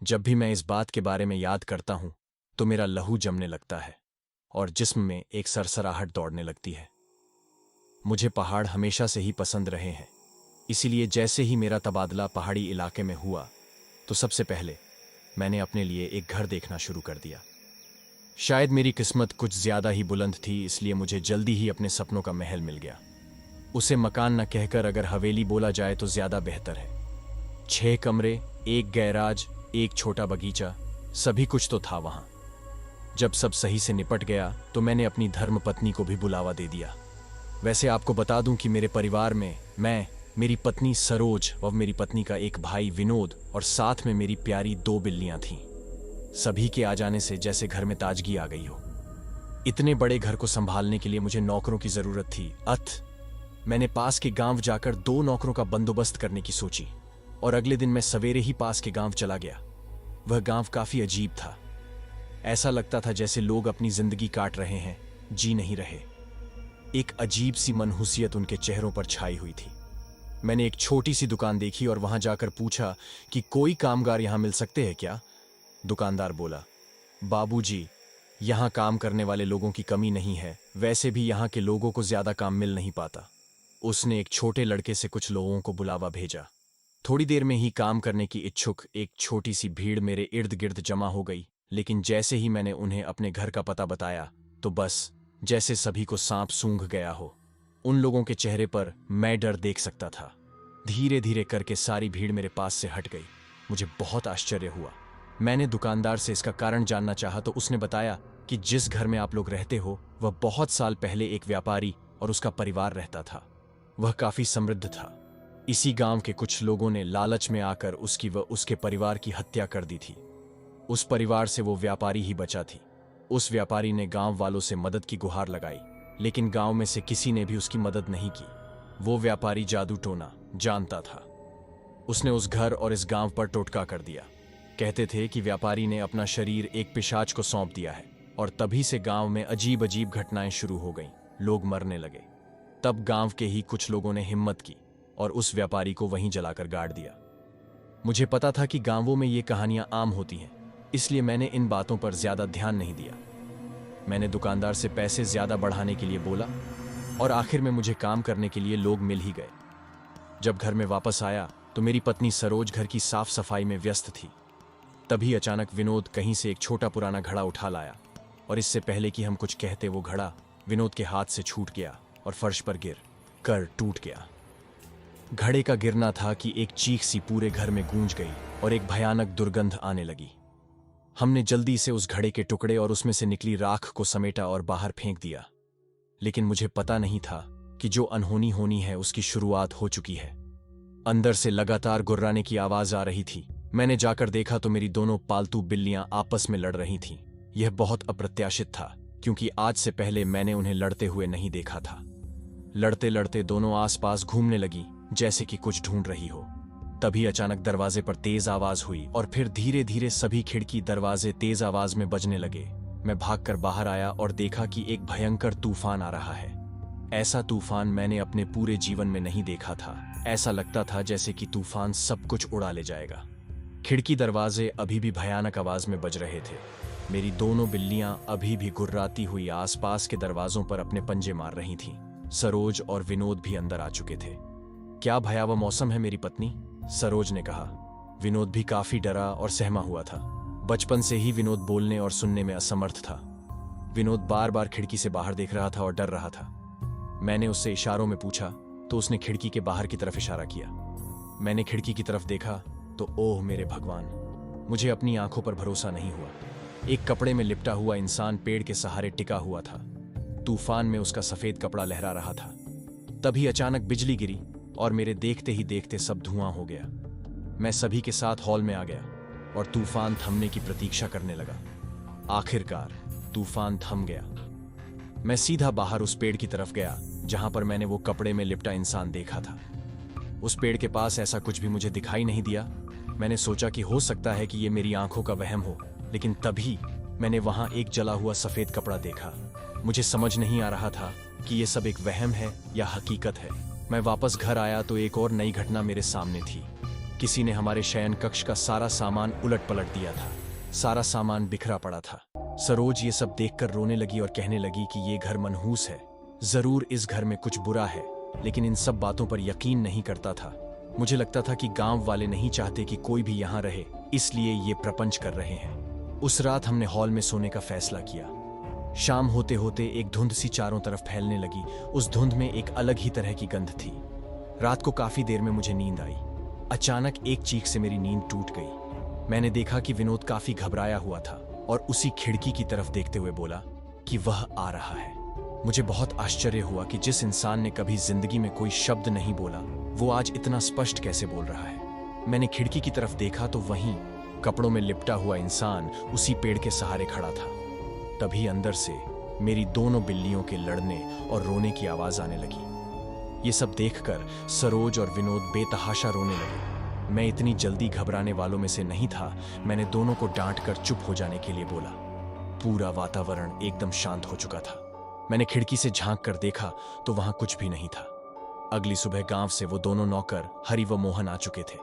जब भी मैं इस बात के बारे में याद करता हूं तो मेरा लहू जमने लगता है और जिस्म में एक सरसराहट दौड़ने लगती है। मुझे पहाड़ हमेशा से ही पसंद रहे हैं, इसीलिए जैसे ही मेरा तबादला पहाड़ी इलाके में हुआ तो सबसे पहले मैंने अपने लिए एक घर देखना शुरू कर दिया। शायद मेरी किस्मत कुछ ज्यादा ही बुलंद थी, इसलिए मुझे जल्दी ही अपने सपनों का महल मिल गया। उसे मकान न कहकर अगर हवेली बोला जाए तो ज्यादा बेहतर है। 6 कमरे, एक गैराज, एक छोटा बगीचा, सभी कुछ तो था वहां। जब सब सही से निपट गया तो मैंने अपनी धर्मपत्नी को भी बुलावा दे दिया। वैसे आपको बता दूं कि मेरे परिवार में मैं, मेरी पत्नी सरोज और मेरी पत्नी का एक भाई विनोद और साथ में मेरी प्यारी 2 बिल्लियां थीं। सभी के आ जाने से जैसे घर में ताजगी आ गई हो। इतने बड़े घर को संभालने के लिए मुझे नौकरों की जरूरत थी। मैंने पास के गांव जाकर 2 नौकरों का बंदोबस्त करने की सोची और अगले दिन मैं सवेरे ही पास के गांव चला गया। वह गांव काफी अजीब था। ऐसा लगता था जैसे लोग अपनी जिंदगी काट रहे हैं, जी नहीं रहे। एक अजीब सी मनहूसियत उनके चेहरों पर छाई हुई थी। मैंने एक छोटी सी दुकान देखी और वहां जाकर पूछा कि कोई कामगार यहां मिल सकते हैं क्या। दुकानदार बोला, बाबूजी, यहां काम करने वाले लोगों की कमी नहीं है, वैसे भी यहां के लोगों को ज्यादा काम मिल नहीं पाता। उसने एक छोटे लड़के से कुछ लोगों को बुलावा भेजा। थोड़ी देर में ही काम करने की इच्छुक एक छोटी सी भीड़ मेरे इर्द गिर्द जमा हो गई, लेकिन जैसे ही मैंने उन्हें अपने घर का पता बताया तो बस जैसे सभी को सांप सूंघ गया हो। उन लोगों के चेहरे पर मैं डर देख सकता था। धीरे धीरे करके सारी भीड़ मेरे पास से हट गई। मुझे बहुत आश्चर्य हुआ। मैंने दुकानदार से इसका कारण जानना चाहा तो उसने बताया कि जिस घर में आप लोग रहते हो वह बहुत साल पहले एक व्यापारी और उसका परिवार रहता था। वह काफी समृद्ध था। इसी गांव के कुछ लोगों ने लालच में आकर उसकी व उसके परिवार की हत्या कर दी थी। उस परिवार से वो व्यापारी ही बचा थी। उस व्यापारी ने गांव वालों से मदद की गुहार लगाई, लेकिन गांव में से किसी ने भी उसकी मदद नहीं की। वो व्यापारी जादू टोना जानता था। उसने उस घर और इस गांव पर टोटका कर दिया। कहते थे कि व्यापारी ने अपना शरीर एक पिशाच को सौंप दिया है और तभी से गांव में अजीब अजीब घटनाएं शुरू हो गईं। लोग मरने लगे। तब गांव के ही कुछ लोगों ने हिम्मत की और उस व्यापारी को वहीं जलाकर गाड़ दिया। मुझे पता था कि गांवों में ये कहानियां आम होती हैं, इसलिए मैंने इन बातों पर ज्यादा ध्यान नहीं दिया। मैंने दुकानदार से पैसे ज्यादा बढ़ाने के लिए बोला और आखिर में मुझे काम करने के लिए लोग मिल ही गए। जब घर में वापस आया तो मेरी पत्नी सरोज घर की साफ सफाई में व्यस्त थी। तभी अचानक विनोद कहीं से एक छोटा पुराना घड़ा उठा लाया और इससे पहले कि हम कुछ कहते वो घड़ा विनोद के हाथ से छूट गया और फर्श पर गिर कर टूट गया। घड़े का गिरना था कि एक चीख सी पूरे घर में गूंज गई और एक भयानक दुर्गंध आने लगी। हमने जल्दी से उस घड़े के टुकड़े और उसमें से निकली राख को समेटा और बाहर फेंक दिया। लेकिन मुझे पता नहीं था कि जो अनहोनी होनी है उसकी शुरुआत हो चुकी है। अंदर से लगातार गुर्राने की आवाज आ रही थी। मैंने जाकर देखा तो मेरी दोनों पालतू बिल्लियां आपस में लड़ रही थीं। यह बहुत अप्रत्याशित था क्योंकि आज से पहले मैंने उन्हें लड़ते हुए नहीं देखा था। लड़ते लड़ते दोनों आसपास घूमने लगी जैसे कि कुछ ढूंढ रही हो। तभी अचानक दरवाजे पर तेज आवाज हुई और फिर धीरे धीरे सभी खिड़की दरवाजे तेज आवाज में बजने लगे। मैं भागकर बाहर आया और देखा कि एक भयंकर तूफान आ रहा है। ऐसा तूफान मैंने अपने पूरे जीवन में नहीं देखा था। ऐसा लगता था जैसे कि तूफान सब कुछ उड़ा ले जाएगा। खिड़की दरवाजे अभी भी भयानक आवाज में बज रहे थे। मेरी दोनों बिल्लियां अभी भी गुर्राती हुई आसपास के दरवाजों पर अपने पंजे मार रही थीं। सरोज और विनोद भी अंदर आ चुके थे। क्या भयावह मौसम है मेरी पत्नी, सरोज ने कहा। विनोद भी काफी डरा और सहमा हुआ था। बचपन से ही विनोद बोलने और सुनने में असमर्थ था। विनोद बार बार खिड़की से बाहर देख रहा था और डर रहा था। मैंने उससे इशारों में पूछा तो उसने खिड़की के बाहर की तरफ इशारा किया। मैंने खिड़की की तरफ देखा तो ओह मेरे भगवान, मुझे अपनी आंखों पर भरोसा नहीं हुआ। एक कपड़े में लिपटा हुआ इंसान पेड़ के सहारे टिका हुआ था। तूफान में उसका सफेद कपड़ा लहरा रहा था। तभी अचानक बिजली गिरी और मेरे देखते ही देखते सब धुआं हो गया। मैं सभी के साथ हॉल में आ गया और तूफान थमने की प्रतीक्षा करने लगा। आखिरकार तूफान थम गया। मैं सीधा बाहर उस पेड़ की तरफ गया जहां पर मैंने वो कपड़े में लिपटा इंसान देखा था। उस पेड़ के पास ऐसा कुछ भी मुझे दिखाई नहीं दिया। मैंने सोचा कि हो सकता है कि ये मेरी आंखों का वहम हो, लेकिन तभी मैंने वहां एक जला हुआ सफेद कपड़ा देखा। मुझे समझ नहीं आ रहा था कि ये सब एक वहम है या हकीकत है। मैं वापस घर आया तो एक और नई घटना मेरे सामने थी। किसी ने हमारे शयन कक्ष का सारा सामान उलट पलट दिया था। सारा सामान बिखरा पड़ा था। सरोज ये सब देखकर रोने लगी और कहने लगी कि ये घर मनहूस है, जरूर इस घर में कुछ बुरा है, लेकिन इन सब बातों पर यकीन नहीं करता था। मुझे लगता था कि गांव वाले नहीं चाहते कि कोई भी यहाँ रहे, इसलिए ये प्रपंच कर रहे हैं। उस रात हमने हॉल में सोने का फैसला किया। शाम होते होते एक धुंध सी चारों तरफ फैलने लगी। उस धुंध में एक अलग ही तरह की गंध थी। रात को काफी देर में मुझे नींद आई। अचानक एक चीख से मेरी नींद टूट गई। मैंने देखा कि विनोद काफी घबराया हुआ था और उसी खिड़की की तरफ देखते हुए बोला कि वह आ रहा है। मुझे बहुत आश्चर्य हुआ कि जिस इंसान ने कभी जिंदगी में कोई शब्द नहीं बोला, वो आज इतना स्पष्ट कैसे बोल रहा है। मैंने खिड़की की तरफ देखा तो वहीं कपड़ों में लिपटा हुआ इंसान उसी पेड़ के सहारे खड़ा था। तभी अंदर से मेरी दोनों बिल्लियों के लड़ने और रोने की आवाज आने लगी। ये सब देखकर सरोज और विनोद बेतहाशा रोने लगे। मैं इतनी जल्दी घबराने वालों में से नहीं था। मैंने दोनों को डांट कर चुप हो जाने के लिए बोला। पूरा वातावरण एकदम शांत हो चुका था। मैंने खिड़की से झांक कर देखा तो वहां कुछ भी नहीं था। अगली सुबह गांव से वो दोनों नौकर हरि व मोहन आ चुके थे।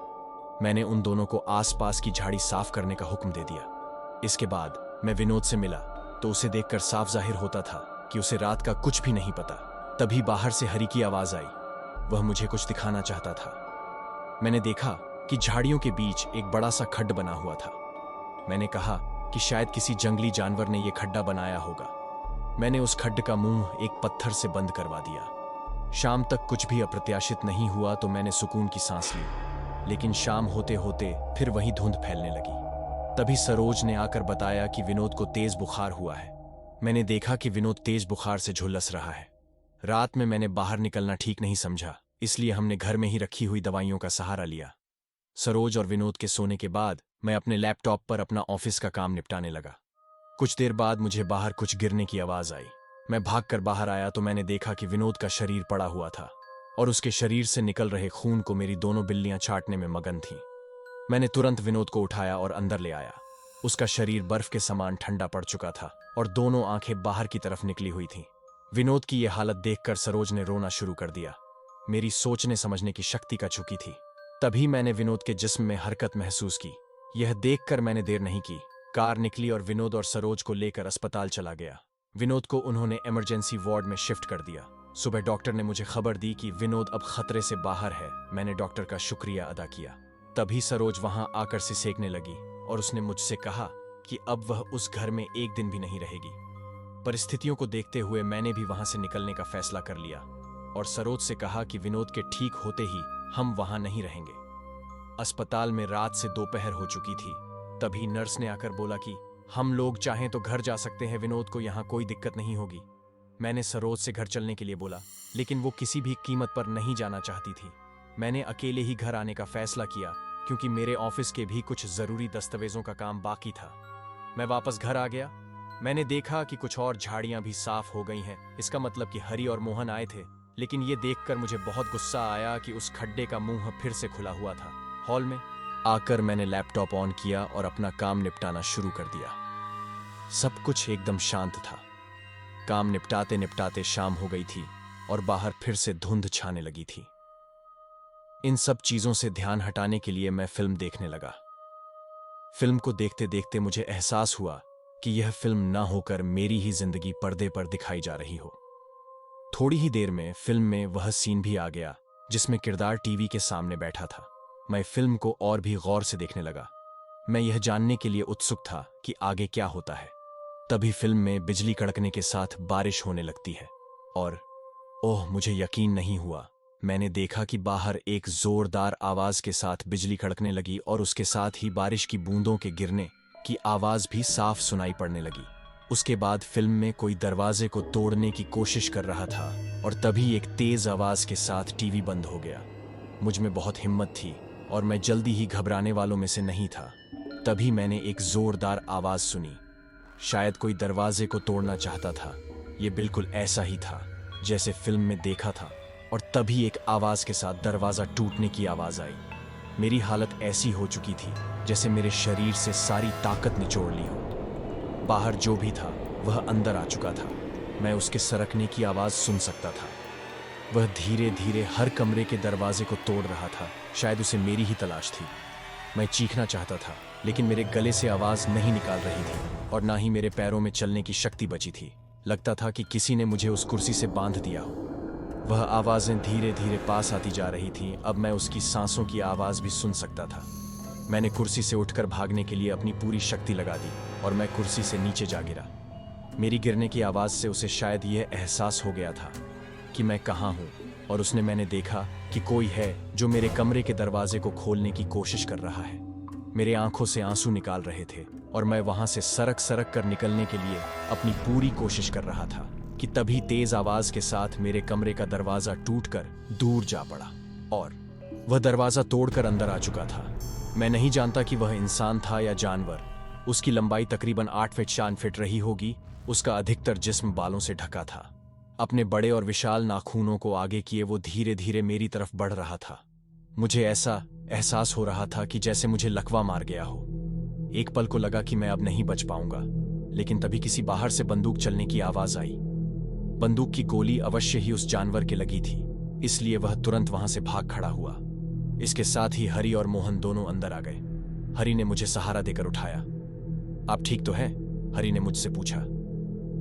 मैंने उन दोनों को आसपास की झाड़ी साफ करने का हुक्म दे दिया। इसके बाद मैं विनोद से मिला तो उसे देखकर साफ जाहिर होता था कि उसे रात का कुछ भी नहीं पता। तभी बाहर से हरि की आवाज आई। वह मुझे कुछ दिखाना चाहता था। मैंने देखा कि झाड़ियों के बीच एक बड़ा सा खड्ड बना हुआ था। मैंने कहा कि शायद किसी जंगली जानवर ने यह खड्डा बनाया होगा। मैंने उस खड्ड का मुंह एक पत्थर से बंद करवा दिया। शाम तक कुछ भी अप्रत्याशित नहीं हुआ तो मैंने सुकून की सांस ली। लेकिन शाम होते होते फिर वही धुंध फैलने लगी। तभी सरोज ने आकर बताया कि विनोद को तेज बुखार हुआ है। मैंने देखा कि विनोद तेज बुखार से झुलस रहा है। रात में मैंने बाहर निकलना ठीक नहीं समझा, इसलिए हमने घर में ही रखी हुई दवाइयों का सहारा लिया। सरोज और विनोद के सोने के बाद मैं अपने लैपटॉप पर अपना ऑफिस का काम निपटाने लगा। कुछ देर बाद मुझे बाहर कुछ गिरने की आवाज आई। मैं भागकर बाहर आया तो मैंने देखा कि विनोद का शरीर पड़ा हुआ था और उसके शरीर से निकल रहे खून को मेरी दोनों बिल्लियां चाटने में मगन थीं। मैंने तुरंत विनोद को उठाया और अंदर ले आया। उसका शरीर बर्फ के समान ठंडा पड़ चुका था और दोनों आंखें बाहर की तरफ निकली हुई थीं। विनोद की यह हालत देखकर सरोज ने रोना शुरू कर दिया। मेरी सोचने समझने की शक्ति का चुकी थी। तभी मैंने विनोद के जिस्म में हरकत महसूस की। यह देखकर मैंने देर नहीं की। कार निकली और विनोद और सरोज को लेकर अस्पताल चला गया। विनोद को उन्होंने इमरजेंसी वार्ड में शिफ्ट कर दिया। सुबह डॉक्टर ने मुझे खबर दी कि विनोद अब खतरे से बाहर है। मैंने डॉक्टर का शुक्रिया अदा किया। तभी सरोज वहां आकर सिसकने लगी और उसने मुझसे कहा कि अब वह उस घर में एक दिन भी नहीं रहेगी। परिस्थितियों को देखते हुए मैंने भी वहां से निकलने का फैसला कर लिया और सरोज से कहा कि विनोद के ठीक होते ही हम वहां नहीं रहेंगे। अस्पताल में रात से दोपहर हो चुकी थी। तभी नर्स ने आकर बोला कि हम लोग चाहें तो घर जा सकते हैं, विनोद को यहाँ कोई दिक्कत नहीं होगी। मैंने सरोज से घर चलने के लिए बोला, लेकिन वो किसी भी कीमत पर नहीं जाना चाहती थी। मैंने अकेले ही घर आने का फैसला किया क्योंकि मेरे ऑफिस के भी कुछ जरूरी दस्तावेजों का काम बाकी था। मैं वापस घर आ गया। मैंने देखा कि कुछ और झाड़ियां भी साफ हो गई हैं। इसका मतलब कि हरि और मोहन आए थे। लेकिन ये देखकर मुझे बहुत गुस्सा आया कि उस खड्डे का मुंह फिर से खुला हुआ था। हॉल में आकर मैंने लैपटॉप ऑन किया और अपना काम निपटाना शुरू कर दिया। सब कुछ एकदम शांत था। काम निपटाते निपटाते शाम हो गई थी और बाहर फिर से धुंध छाने लगी थी। इन सब चीजों से ध्यान हटाने के लिए मैं फिल्म देखने लगा। फिल्म को देखते देखते मुझे एहसास हुआ कि यह फिल्म ना होकर मेरी ही जिंदगी पर्दे पर दिखाई जा रही हो। थोड़ी ही देर में फिल्म में वह सीन भी आ गया जिसमें किरदार टीवी के सामने बैठा था। मैं फिल्म को और भी गौर से देखने लगा। मैं यह जानने के लिए उत्सुक था कि आगे क्या होता है। तभी फिल्म में बिजली कड़कने के साथ बारिश होने लगती है और ओह, मुझे यकीन नहीं हुआ। मैंने देखा कि बाहर एक जोरदार आवाज के साथ बिजली कड़कने लगी और उसके साथ ही बारिश की बूंदों के गिरने की आवाज भी साफ सुनाई पड़ने लगी। उसके बाद फिल्म में कोई दरवाजे को तोड़ने की कोशिश कर रहा था और तभी एक तेज आवाज के साथ टीवी बंद हो गया। मुझ में बहुत हिम्मत थी और मैं जल्दी ही घबराने वालों में से नहीं था। तभी मैंने एक जोरदार आवाज सुनी। शायद कोई दरवाजे को तोड़ना चाहता था। यह बिल्कुल ऐसा ही था जैसे फिल्म में देखा था। और तभी एक आवाज के साथ दरवाजा टूटने की आवाज आई। मेरी हालत ऐसी हो चुकी थी जैसे मेरे शरीर से सारी ताकत निचोड़ ली हो। बाहर जो भी था वह अंदर आ चुका था। मैं उसके सरकने की आवाज सुन सकता था। वह धीरे धीरे हर कमरे के दरवाजे को तोड़ रहा था। शायद उसे मेरी ही तलाश थी। मैं चीखना चाहता था, लेकिन मेरे गले से आवाज नहीं निकाल रही थी और ना ही मेरे पैरों में चलने की शक्ति बची थी। लगता था कि किसी ने मुझे उस कुर्सी से बांध दिया हो। वह आवाजें धीरे धीरे पास आती जा रही थीं। अब मैं उसकी सांसों की आवाज भी सुन सकता था। मैंने कुर्सी से उठकर भागने के लिए अपनी पूरी शक्ति लगा दी और मैं कुर्सी से नीचे जा गिरा। मेरी गिरने की आवाज से उसे शायद यह एहसास हो गया था कि मैं कहाँ हूँ, और उसने मैंने देखा कि कोई है जो मेरे कमरे के दरवाजे को खोलने की कोशिश कर रहा है। मेरे आंखों से आंसू निकाल रहे थे और मैं वहां से सरक सरक कर निकलने के लिए अपनी पूरी कोशिश कर रहा था कि तभी तेज आवाज के साथ मेरे कमरे का दरवाजा टूटकर दूर जा पड़ा और वह दरवाजा तोड़कर अंदर आ चुका था। मैं नहीं जानता कि वह इंसान था या जानवर। उसकी लंबाई तकरीबन 8 फीट 4 फीट रही होगी। उसका अधिकतर जिस्म बालों से ढका था। अपने बड़े और विशाल नाखूनों को आगे किए वो धीरे धीरे मेरी तरफ बढ़ रहा था। मुझे ऐसा एहसास हो रहा था कि जैसे मुझे लकवा मार गया हो। एक पल को लगा कि मैं अब नहीं बच पाऊंगा, लेकिन तभी किसी बाहर से बंदूक चलने की आवाज आई। बंदूक की गोली अवश्य ही उस जानवर के लगी थी, इसलिए वह तुरंत वहां से भाग खड़ा हुआ। इसके साथ ही हरी और मोहन दोनों अंदर आ गए। हरी ने मुझे सहारा देकर उठाया। आप ठीक तो हैं? हरी ने मुझसे पूछा।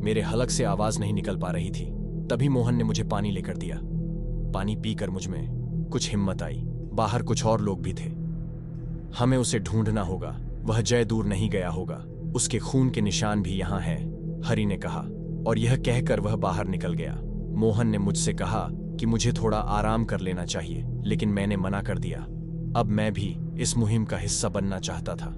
मेरे हलक से आवाज नहीं निकल पा रही थी। तभी मोहन ने मुझे पानी लेकर दिया। पानी पीकर मुझ में कुछ हिम्मत आई। बाहर कुछ और लोग भी थे। हमें उसे ढूंढना होगा। वह जय दूर नहीं गया होगा। उसके खून के निशान भी यहाँ हैं, हरी ने कहा, और यह कहकर वह बाहर निकल गया। मोहन ने मुझसे कहा कि मुझे थोड़ा आराम कर लेना चाहिए, लेकिन मैंने मना कर दिया। अब मैं भी इस मुहिम का हिस्सा बनना चाहता था।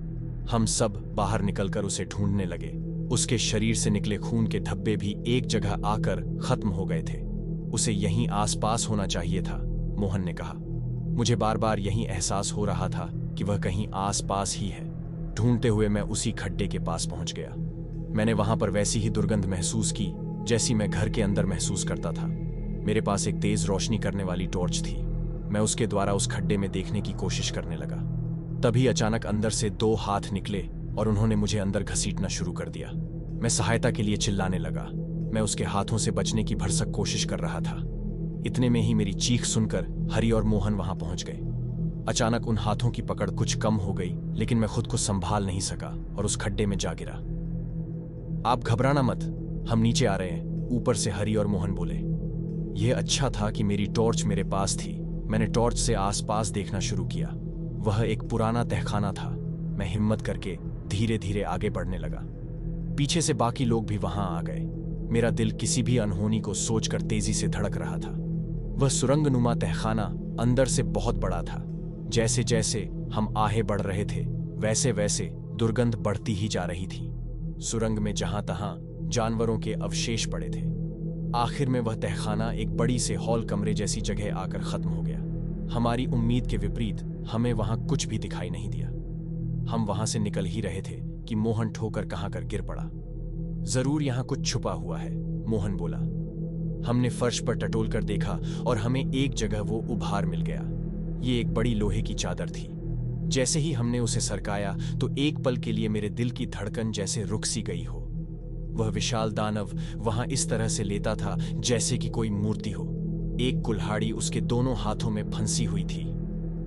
हम सब बाहर निकलकर उसे ढूंढने लगे। उसके शरीर से निकले खून के धब्बे भी एक जगह आकर खत्म हो गए थे। उसे यहीं आसपास होना चाहिए था, मोहन ने कहा। मुझे बार बार यही एहसास हो रहा था कि वह कहीं आसपास ही है। ढूंढते हुए मैं उसी खड्डे के पास पहुंच गया। मैंने वहां पर वैसी ही दुर्गंध महसूस की जैसी मैं घर के अंदर महसूस करता था। मेरे पास एक तेज रोशनी करने वाली टॉर्च थी। मैं उसके द्वारा उस खड्डे में देखने की कोशिश करने लगा। तभी अचानक अंदर से 2 हाथ निकले और उन्होंने मुझे अंदर घसीटना शुरू कर दिया। मैं सहायता के लिए चिल्लाने लगा। मैं उसके हाथों से बचने की भरसक कोशिश कर रहा था। इतने में ही मेरी चीख सुनकर हरी और मोहन वहां पहुंच गए। अचानक उन हाथों की पकड़ कुछ कम हो गई, लेकिन मैं खुद को संभाल नहीं सका और उस खड्डे में जा गिरा। आप घबराना मत, हम नीचे आ रहे हैं, ऊपर से हरी और मोहन बोले। यह अच्छा था कि मेरी टॉर्च मेरे पास थी। मैंने टॉर्च से आसपास देखना शुरू किया। वह एक पुराना तहखाना था। मैं हिम्मत करके धीरे धीरे आगे बढ़ने लगा। पीछे से बाकी लोग भी वहां आ गए। मेरा दिल किसी भी अनहोनी को सोचकर तेजी से धड़क रहा था। वह सुरंगनुमा तहखाना अंदर से बहुत बड़ा था। जैसे जैसे हम आगे बढ़ रहे थे, वैसे वैसे दुर्गंध बढ़ती ही जा रही थी। सुरंग में जहां तहां जानवरों के अवशेष पड़े थे। आखिर में वह तहखाना एक बड़ी से हॉल कमरे जैसी जगह आकर खत्म हो गया। हमारी उम्मीद के विपरीत हमें वहां कुछ भी दिखाई नहीं दिया। हम वहां से निकल ही रहे थे कि मोहन ठोकर कहां कर गिर पड़ा। जरूर यहां कुछ छुपा हुआ है, मोहन बोला। हमने फर्श पर टटोल कर देखा और हमें एक जगह वो उभार मिल गया। ये एक बड़ी लोहे की चादर थी। जैसे ही हमने उसे सरकाया तो एक पल के लिए मेरे दिल की धड़कन जैसे रुक सी गई हो। वह विशाल दानव वहां इस तरह से लेता था जैसे कि कोई मूर्ति हो। एक कुल्हाड़ी उसके दोनों हाथों में फंसी हुई थी।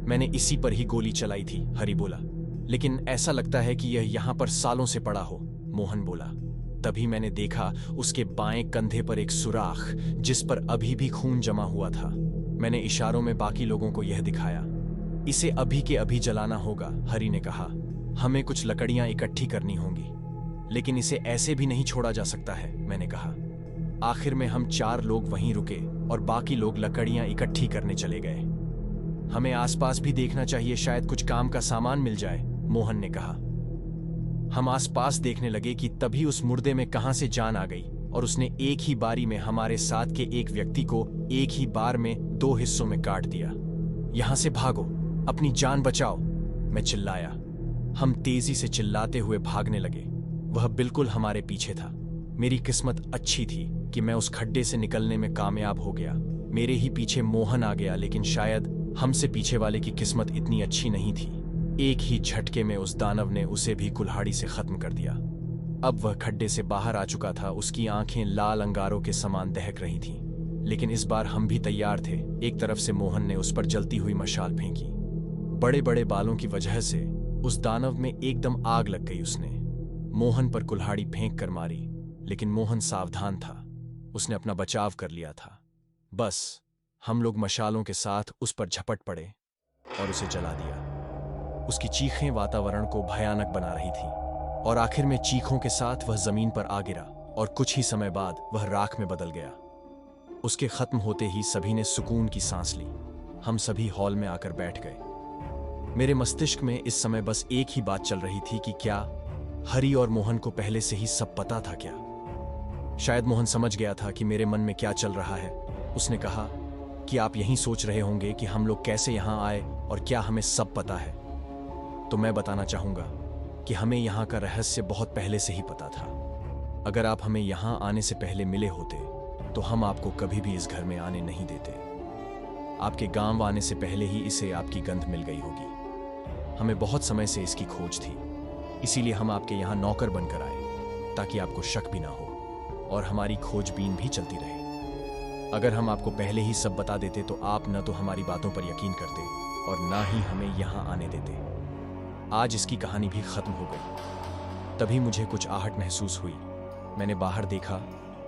मैंने इसी पर ही गोली चलाई थी, हरी बोला, लेकिन ऐसा लगता है कि यह यहां पर सालों से पड़ा हो, मोहन बोला। तभी मैंने देखा उसके बाएं कंधे पर एक सुराख जिस पर अभी भी खून जमा हुआ था। मैंने इशारों में बाकी लोगों को यह दिखाया। इसे अभी के अभी जलाना होगा, हरी ने कहा। हमें कुछ लकड़ियां इकट्ठी करनी होंगी, लेकिन इसे ऐसे भी नहीं छोड़ा जा सकता है, मैंने कहा। आखिर में हम 4 लोग वहीं रुके और बाकी लोग लकड़ियां इकट्ठी करने चले गए। हमें आसपास भी देखना चाहिए, शायद कुछ काम का सामान मिल जाए, मोहन ने कहा। हम आसपास देखने लगे कि तभी उस मुर्दे में कहां से जान आ गई और उसने एक ही बारी में हमारे साथ के एक व्यक्ति को एक ही बार में 2 हिस्सों में काट दिया। यहां से भागो, अपनी जान बचाओ, मैं चिल्लाया। हम तेजी से चिल्लाते हुए भागने लगे। वह बिल्कुल हमारे पीछे था। मेरी किस्मत अच्छी थी कि मैं उस खड्डे से निकलने में कामयाब हो गया। मेरे ही पीछे मोहन आ गया, लेकिन शायद हमसे पीछे वाले की किस्मत इतनी अच्छी नहीं थी। एक ही झटके में उस दानव ने उसे भी कुल्हाड़ी से खत्म कर दिया। अब वह खड्डे से बाहर आ चुका था। उसकी आंखें लाल अंगारों के समान दहक रही थीं। लेकिन इस बार हम भी तैयार थे। एक तरफ से मोहन ने उस पर जलती हुई मशाल फेंकी। बड़े बड़े बालों की वजह से उस दानव में एकदम आग लग गई। उसने मोहन पर कुल्हाड़ी फेंक कर मारी, लेकिन मोहन सावधान था। उसने अपना बचाव कर लिया था। बस हम लोग मशालों के साथ उस पर झपट पड़े और उसे जला दिया। उसकी चीखें वातावरण को भयानक बना रही थी और आखिर में चीखों के साथ वह जमीन पर आ गिरा और कुछ ही समय बाद वह राख में बदल गया। उसके खत्म होते ही सभी ने सुकून की सांस ली। हम सभी हॉल में आकर बैठ गए। मेरे मस्तिष्क में इस समय बस एक ही बात चल रही थी कि क्या हरि और मोहन को पहले से ही सब पता था क्या? शायद मोहन समझ गया था कि मेरे मन में क्या चल रहा है। उसने कहा कि आप यही सोच रहे होंगे कि हम लोग कैसे यहां आए और क्या हमें सब पता है। तो मैं बताना चाहूंगा कि हमें यहां का रहस्य बहुत पहले से ही पता था। अगर आप हमें यहां आने से पहले मिले होते तो हम आपको कभी भी इस घर में आने नहीं देते। आपके गांव आने से पहले ही इसे आपकी गंध मिल गई होगी। हमें बहुत समय से इसकी खोज थी, इसीलिए हम आपके यहां नौकर बनकर आए ताकि आपको शक भी ना हो और हमारी खोजबीन भी चलती रहे। अगर हम आपको पहले ही सब बता देते तो आप न तो हमारी बातों पर यकीन करते और ना ही हमें यहां आने देते। आज इसकी कहानी भी खत्म हो गई। तभी मुझे कुछ आहट महसूस हुई। मैंने बाहर देखा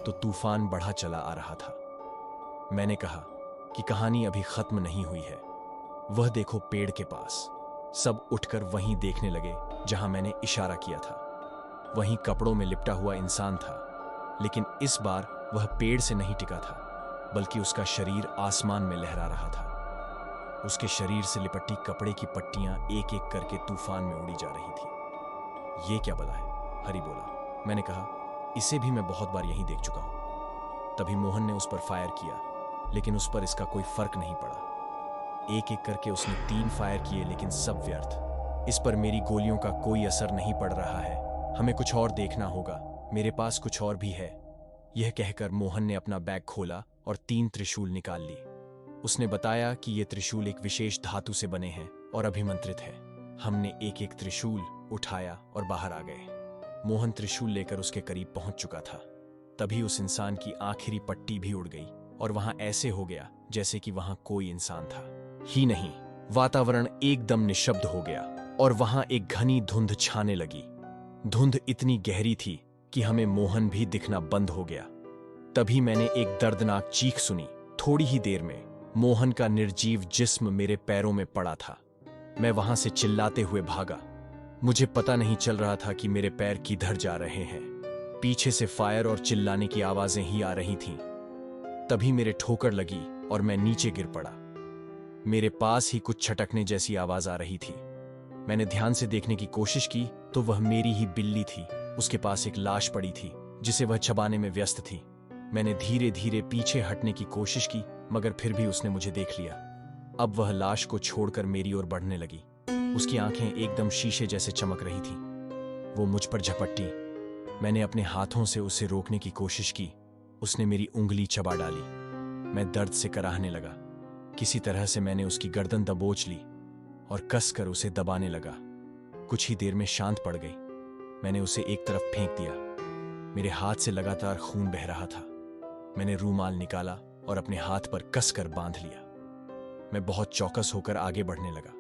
तो तूफान बढ़ा चला आ रहा था। मैंने कहा कि कहानी अभी खत्म नहीं हुई है। वह देखो पेड़ के पास। सब उठकर वहीं देखने लगे जहां मैंने इशारा किया था। वहीं कपड़ों में लिपटा हुआ इंसान था, लेकिन इस बार वह पेड़ से नहीं टिका था, बल्कि उसका शरीर आसमान में लहरा रहा था। उसके शरीर से लिपटी कपड़े की पट्टियां एक एक करके तूफान में उड़ी जा रही थी। ये क्या बला है? हरि बोला। मैंने कहा इसे भी मैं बहुत बार यहीं देख चुका हूं। तभी मोहन ने उस पर फायर किया, लेकिन उस पर इसका कोई फर्क नहीं पड़ा। एक एक करके उसने 3 फायर किए, लेकिन सब व्यर्थ। इस पर मेरी गोलियों का कोई असर नहीं पड़ रहा है। हमें कुछ और देखना होगा, मेरे पास कुछ और भी है। यह कहकर मोहन ने अपना बैग खोला और 3 त्रिशूल निकाल ली। उसने बताया कि ये त्रिशूल एक विशेष धातु से बने हैं और अभिमंत्रित है। हमने एक एक त्रिशूल उठाया और बाहर आ गए। मोहन त्रिशूल लेकर उसके करीब पहुंच चुका था। तभी उस इंसान की आखिरी पट्टी भी उड़ गई और वहां ऐसे हो गया जैसे कि वहां कोई इंसान था ही नहीं। वातावरण एकदम निशब्द हो गया और वहां एक घनी धुंध छाने लगी। धुंध इतनी गहरी थी कि हमें मोहन भी दिखना बंद हो गया। तभी मैंने एक दर्दनाक चीख सुनी। थोड़ी ही देर में मोहन का निर्जीव जिस्म मेरे पैरों में पड़ा था। मैं वहां से चिल्लाते हुए भागा। मुझे पता नहीं चल रहा था कि मेरे पैर किधर जा रहे हैं। पीछे से फायर और चिल्लाने की आवाजें ही आ रही थीं। तभी मेरे ठोकर लगी और मैं नीचे गिर पड़ा। मेरे पास ही कुछ छटकने जैसी आवाज आ रही थी। मैंने ध्यान से देखने की कोशिश की तो वह मेरी ही बिल्ली थी। उसके पास एक लाश पड़ी थी जिसे वह चबाने में व्यस्त थी। मैंने धीरे धीरे पीछे हटने की कोशिश की, मगर फिर भी उसने मुझे देख लिया। अब वह लाश को छोड़कर मेरी ओर बढ़ने लगी। उसकी आंखें एकदम शीशे जैसे चमक रही थीं। वो मुझ पर झपट्टी। मैंने अपने हाथों से उसे रोकने की कोशिश की। उसने मेरी उंगली चबा डाली। मैं दर्द से कराहने लगा। किसी तरह से मैंने उसकी गर्दन दबोच ली और कसकर उसे दबाने लगा। कुछ ही देर में शांत पड़ गई। मैंने उसे एक तरफ फेंक दिया। मेरे हाथ से लगातार खून बह रहा था। मैंने रूमाल निकाला और अपने हाथ पर कसकर बांध लिया। मैं बहुत चौकस होकर आगे बढ़ने लगा।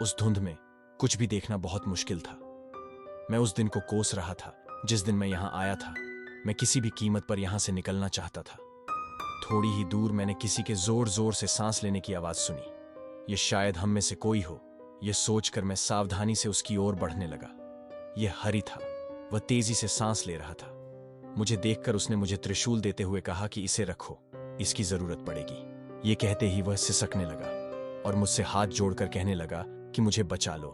उस धुंध में कुछ भी देखना बहुत मुश्किल था। मैं उस दिन को कोस रहा था जिस दिन मैं यहां आया था। मैं किसी भी कीमत पर यहां से निकलना चाहता था। थोड़ी ही दूर मैंने किसी के जोर जोर से सांस लेने की आवाज सुनी। यह शायद हम में से कोई हो। यह सोचकर मैं सावधानी से उसकी ओर बढ़ने लगा। यह हरि था। वह तेजी से सांस ले रहा था। मुझे देखकर उसने मुझे त्रिशूल देते हुए कहा कि इसे रखो, इसकी जरूरत पड़ेगी। ये कहते ही वह सिसकने लगा और मुझसे हाथ जोड़कर कहने लगा कि मुझे बचा लो।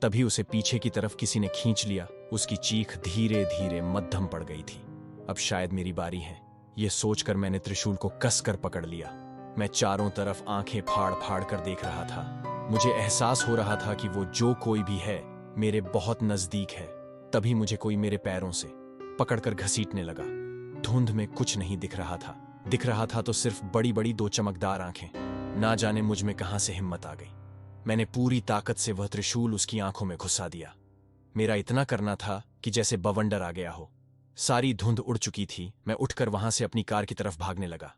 तभी उसे पीछे की तरफ किसी ने खींच लिया। उसकी चीख धीरे धीरे मद्धम पड़ गई थी। अब शायद मेरी बारी है। यह सोचकर मैंने त्रिशूल को कसकर पकड़ लिया। मैं चारों तरफ आंखें फाड़ फाड़ कर देख रहा था। मुझे एहसास हो रहा था कि वो जो कोई भी है मेरे बहुत नजदीक है। तभी मुझे कोई मेरे पैरों से पकड़कर घसीटने लगा। धुंध में कुछ नहीं दिख रहा था। दिख रहा था तो सिर्फ बड़ी बड़ी 2 चमकदार आंखें। ना जाने मुझ में कहां से हिम्मत आ गई। मैंने पूरी ताकत से वह त्रिशूल उसकी आंखों में घुसा दिया। मेरा इतना करना था कि जैसे बवंडर आ गया हो। सारी धुंध उड़ चुकी थी। मैं उठकर वहां से अपनी कार की तरफ भागने लगा।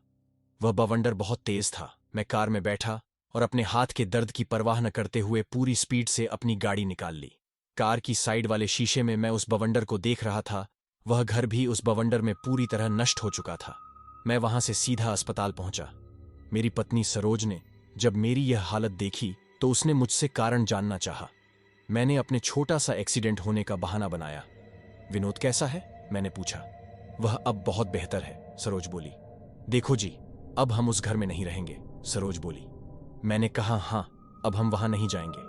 वह बवंडर बहुत तेज था। मैं कार में बैठा और अपने हाथ के दर्द की परवाह न करते हुए पूरी स्पीड से अपनी गाड़ी निकाल ली। कार की साइड वाले शीशे में मैं उस बवंडर को देख रहा था। वह घर भी उस बवंडर में पूरी तरह नष्ट हो चुका था। मैं वहां से सीधा अस्पताल पहुंचा। मेरी पत्नी सरोज ने जब मेरी यह हालत देखी तो उसने मुझसे कारण जानना चाहा। मैंने अपने छोटा सा एक्सीडेंट होने का बहाना बनाया। विनोद कैसा है? मैंने पूछा। वह अब बहुत बेहतर है, सरोज बोली। देखो जी, अब हम उस घर में नहीं रहेंगे, सरोज बोली। मैंने कहा, हाँ, अब हम वहां नहीं जाएंगे।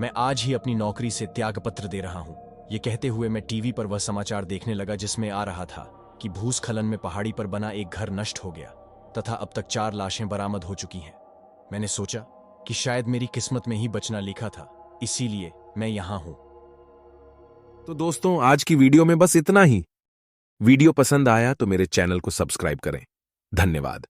मैं आज ही अपनी नौकरी से त्यागपत्र दे रहा हूं। ये कहते हुए मैं टीवी पर वह समाचार देखने लगा जिसमें आ रहा था कि भूस्खलन में पहाड़ी पर बना एक घर नष्ट हो गया तथा अब तक 4 लाशें बरामद हो चुकी हैं। मैंने सोचा कि शायद मेरी किस्मत में ही बचना लिखा था, इसीलिए मैं यहां हूं। तो दोस्तों, आज की वीडियो में बस इतना ही। वीडियो पसंद आया तो मेरे चैनल को सब्सक्राइब करें। धन्यवाद।